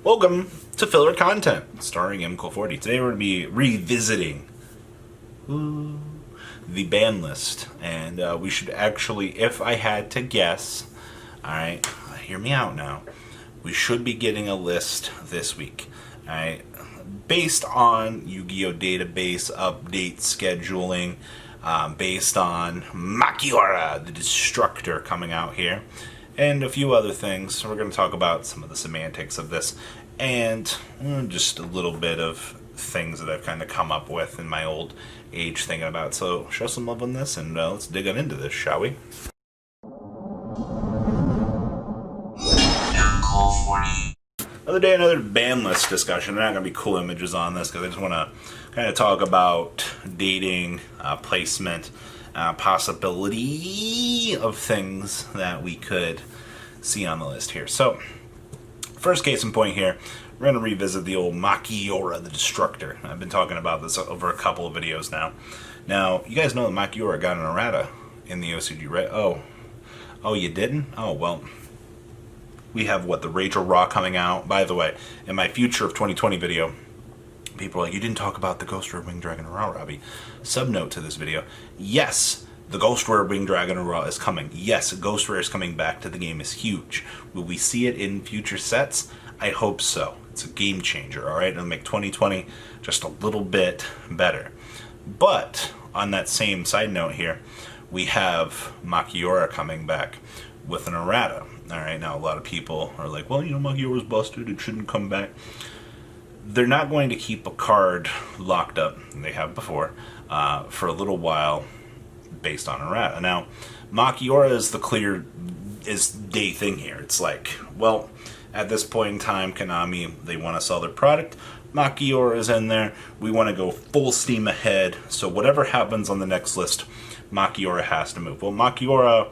Welcome to Filler Content, starring MCool40. Today we're going to be revisiting the ban list, and we should actually, if I had to guess, alright, hear me out now, we should be getting a list this week, alright, based on Yu-Gi-Oh! Database update scheduling, based on Makiora, the Destructor, coming out here, and a few other things. We're going to talk about some of the semantics of this, and just a little bit of things that I've kind of come up with in my old age thinking about. So show some love on this, and let's dig on into this, shall we? Another day, another ban list discussion. There are not going to be cool images on this because I just want to kind of talk about dating, placement, possibility of things that we could see on the list here. So, first case in point here, we're going to revisit the old Makiora, the Destructor. I've been talking about this over a couple of videos now. Now, you guys know that Makiora got an errata in the OCG, right? Oh, you didn't? Oh, well, we have, what, the Rachel Raw coming out. By the way, in my Future of 2020 video, people are like, you didn't talk about the Ghost Rare Winged Dragon Raw, Robbie. Subnote to this video, yes, the Ghost Rare Winged Dragon Raw is coming. Yes, Ghost Rare is coming back to the game is huge. Will we see it in future sets? I hope so. It's a game changer, alright? It'll make 2020 just a little bit better. But, on that same side note here, we have Makiora coming back with an errata. Alright, now a lot of people are like, well, you know, Makiora's busted, it shouldn't come back. They're not going to keep a card locked up, and they have before, for a little while based on errata. Now, Makiora is the clear is day thing here. It's like, well, at this point in time, Konami, they want to sell their product. Makiora is in there. We want to go full steam ahead. So whatever happens on the next list, Makiora has to move. Well, Makiora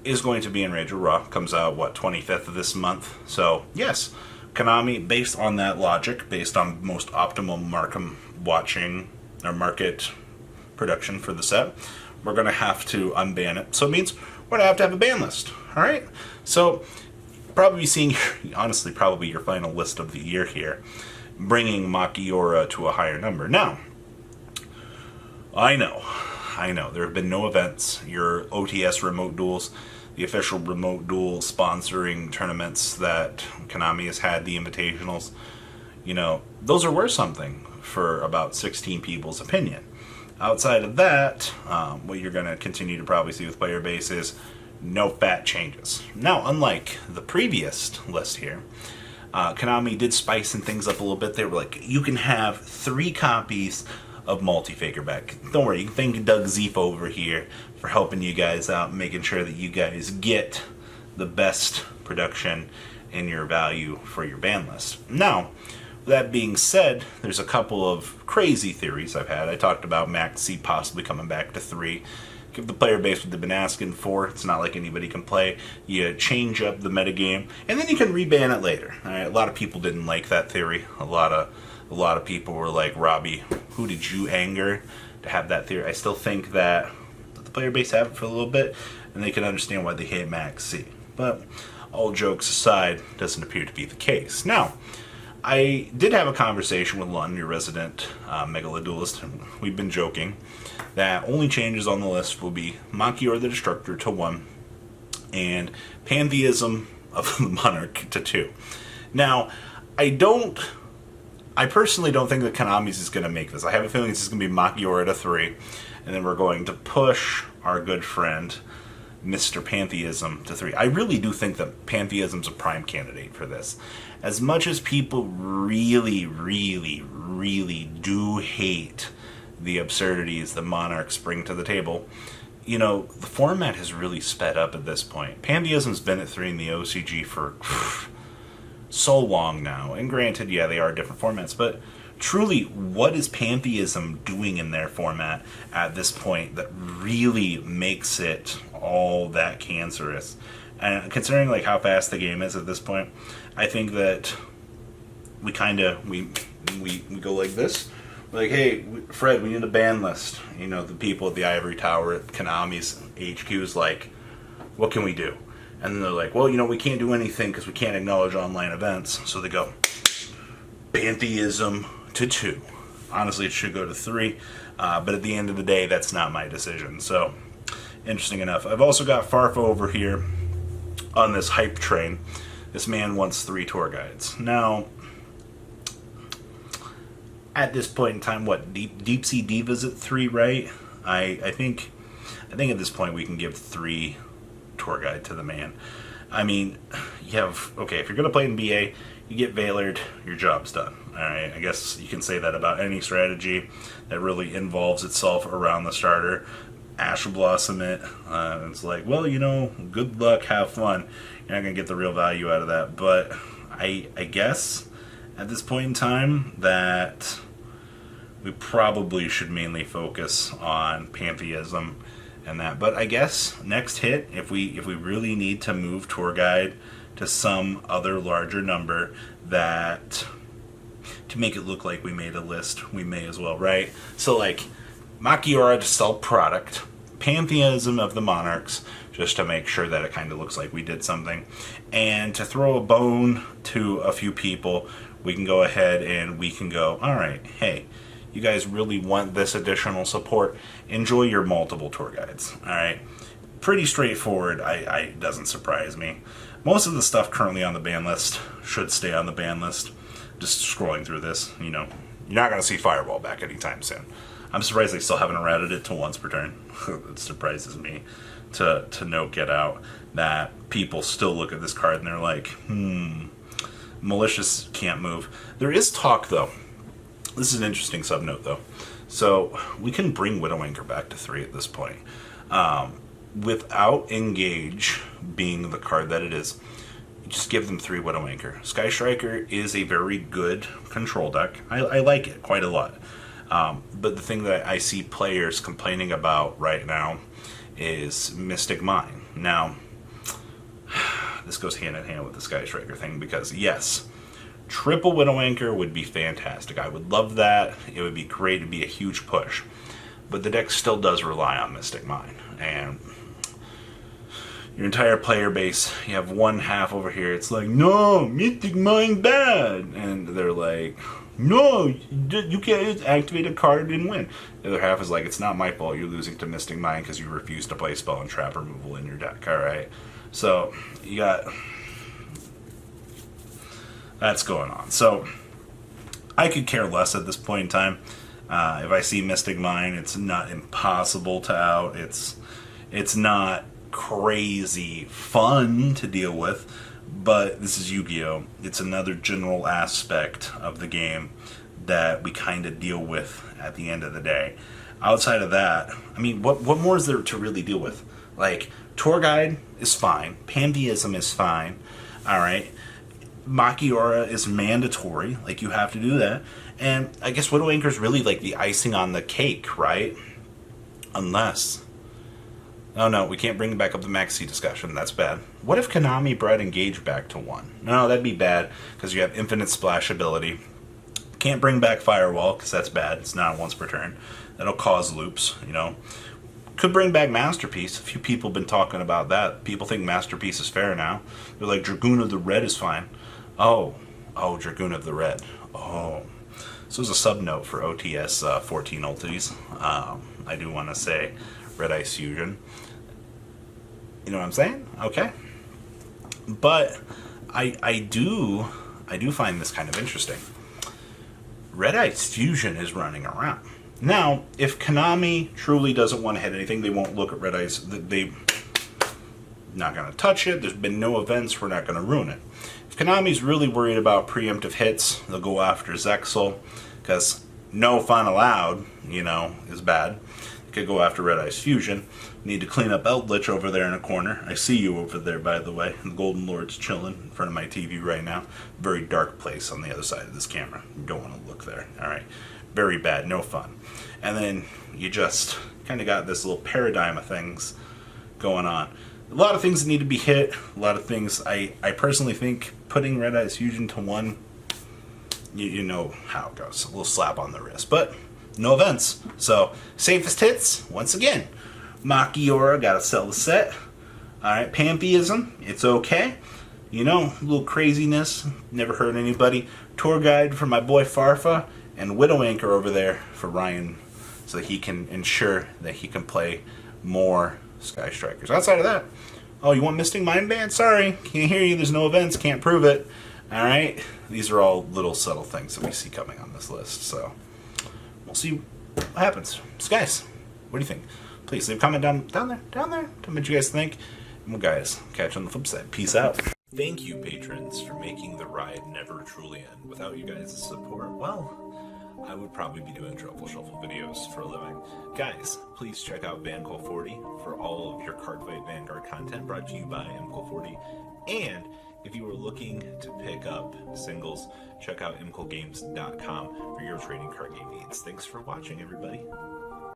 is going to be in Rachel Raw. Comes out, what, 25th of this month? So, yes, Konami, based on that logic, based on most optimal market production for the set, we're going to have to unban it. So it means we're going to have a ban list. Alright? So, probably seeing, honestly, probably your final list of the year here, bringing Makiora to a higher number. Now, I know, there have been no events. Your OTS remote duels, the official remote duel sponsoring tournaments that Konami has had, the invitationals, you know, those are worth something for about 16 people's opinion. Outside of that, what you're going to continue to probably see with player base is no fat changes. Now, unlike the previous list here, Konami did spice things up a little bit. They were like, you can have 3 copies of Multi-Faker back. Don't worry, you can thank Doug Zeef over here for helping you guys out, making sure that you guys get the best production and your value for your ban list. Now, that being said, there's a couple of crazy theories I've had. I talked about Max C possibly coming back to 3. Give the player base what they've been asking for. It's not like anybody can play. You change up the metagame, and then you can reban it later. All right, a lot of people didn't like that theory. A lot of people were like, Robbie, who did you anger to have that theory? I still think that let the player base have it for a little bit, and they can understand why they hate Max C. But all jokes aside, doesn't appear to be the case. Now, I did have a conversation with Lund, your resident Megaloduelist, and we've been joking that only changes on the list will be Makiora the Destructor to 1 and Pantheism of the Monarch to 2. Now, I personally don't think that Konami's is going to make this. I have a feeling it's just going to be Makiora to 3, and then we're going to push our good friend Mr. Pantheism to 3. I really do think that Pantheism's a prime candidate for this. As much as people really, really, really do hate the absurdities that Monarchs bring to the table, you know, the format has really sped up at this point. Pantheism's been at 3 in the OCG for so long now, and granted, yeah, they are different formats, but truly, what is Pantheism doing in their format at this point that really makes it all that cancerous? And considering like how fast the game is at this point, I think that we go like this. We're like, hey, Fred, we need a ban list. You know, the people at the Ivory Tower at Konami's HQ is like, what can we do? And then they're like, well, we can't do anything because we can't acknowledge online events. So they go, pantheism to 2. Honestly, it should go to 3. But at the end of the day, that's not my decision. So, interesting enough. I've also got Farfa over here on this hype train. This man wants 3 tour guides. Now, at this point in time, what, Deep Sea Diva's at 3, right? I think at this point we can give 3 tour guide to the man. I mean, you have, okay, if you're going to play in BA, you get Valard, your job's done. Alright, I guess you can say that about any strategy that really involves itself around the starter. Ash Blossom it. It's like, well, good luck, have fun. You're not going to get the real value out of that. But I guess at this point in time that we probably should mainly focus on pantheism and that. But I guess next hit, if we really need to move tour guide to some other larger number that to make it look like we made a list, we may as well, right? So like Machiora to sell product, pantheism of the monarchs, just to make sure that it kind of looks like we did something, and to throw a bone to a few people, we can go ahead and we can go, all right, hey, you guys really want this additional support, enjoy your multiple tour guides. All right, pretty straightforward. I doesn't surprise me. Most of the stuff currently on the ban list should stay on the ban list. Just scrolling through this, you're not going to see Fireball back anytime soon. I'm surprised they still haven't errated it to once per turn. It surprises me to no get out that people still look at this card and they're like, malicious can't move. There is talk, though. This is an interesting sub-note, though. So we can bring Widowmaker back to 3 at this point. Without Engage being the card that it is, just give them 3 Widowmaker. Sky Striker is a very good control deck. I like it quite a lot. But the thing that I see players complaining about right now is Mystic Mine. Now, this goes hand in hand with the Sky Striker thing because, yes, triple Widowmaker would be fantastic. I would love that. It would be great. It would be a huge push. But the deck still does rely on Mystic Mine. And your entire player base, you have one half over here, it's like, no, Mystic Mine bad. And they're like, no, you can't activate a card and win. The other half is like, it's not my fault you're losing to Mystic Mine because you refuse to play spell and trap removal in your deck. Alright, so you got that's going on. So I could care less at this point in time. If I see Mystic Mine, it's not impossible to out. It's not crazy fun to deal with, but this is Yu-Gi-Oh! It's another general aspect of the game that we kind of deal with at the end of the day. Outside of that, I mean, what more is there to really deal with? Like, Tour Guide is fine. Pantheism is fine. Alright. Machiora is mandatory. Like, you have to do that. And I guess Widowmaker is really like the icing on the cake, right? Unless... oh no, we can't bring back up the Maxi discussion. That's bad. What if Konami brought Engage back to 1? No, that'd be bad, because you have infinite splash ability. Can't bring back Firewall, because that's bad. It's not once per turn. That'll cause loops, Could bring back Masterpiece. A few people have been talking about that. People think Masterpiece is fair now. They're like, Dragoon of the Red is fine. Oh, Dragoon of the Red. Oh. So there's a sub-note for OTS 14 ultis. I do want to say Red Ice Fusion. You know what I'm saying? Okay. But I do find this kind of interesting. Red Ice Fusion is running around. Now, if Konami truly doesn't want to hit anything, they won't look at Red Ice. They're not going to touch it. There's been no events. We're not going to ruin it. If Konami's really worried about preemptive hits, they'll go after Zexal, because no fun allowed, is bad. They could go after Red Ice Fusion. Need to clean up Eldritch over there in a corner. I see you over there, by the way. The Golden Lord's chilling in front of my TV right now. Very dark place on the other side of this camera. You don't want to look there. Alright. Very bad. No fun. And then you just kind of got this little paradigm of things going on. A lot of things that need to be hit. A lot of things I personally think putting Red Ice Fusion to 1, you know how it goes. A little slap on the wrist. But no events. So, safest hits, once again. Machiora, gotta sell the set. Alright, pantheism, it's okay. You know, a little craziness, never hurt anybody. Tour guide for my boy Farfa, and Widow Anchor over there for Ryan, so that he can ensure that he can play more Sky Strikers. Outside of that, oh, you want Mystic Mind Band? Sorry, can't hear you, there's no events, can't prove it. Alright, these are all little subtle things that we see coming on this list, so we'll see what happens. So guys, what do you think? Please leave a comment down there. Tell me what you guys think. And well, guys, catch you on the flip side. Peace out. Thank you, patrons, for making the ride never truly end. Without you guys' support, well, I would probably be doing Truffle Shuffle videos for a living. Guys, please check out VanCall40 for all of your Cardfight Vanguard content brought to you by MCall40. And if you are looking to pick up singles, check out mcallgames.com for your trading card game needs. Thanks for watching, everybody.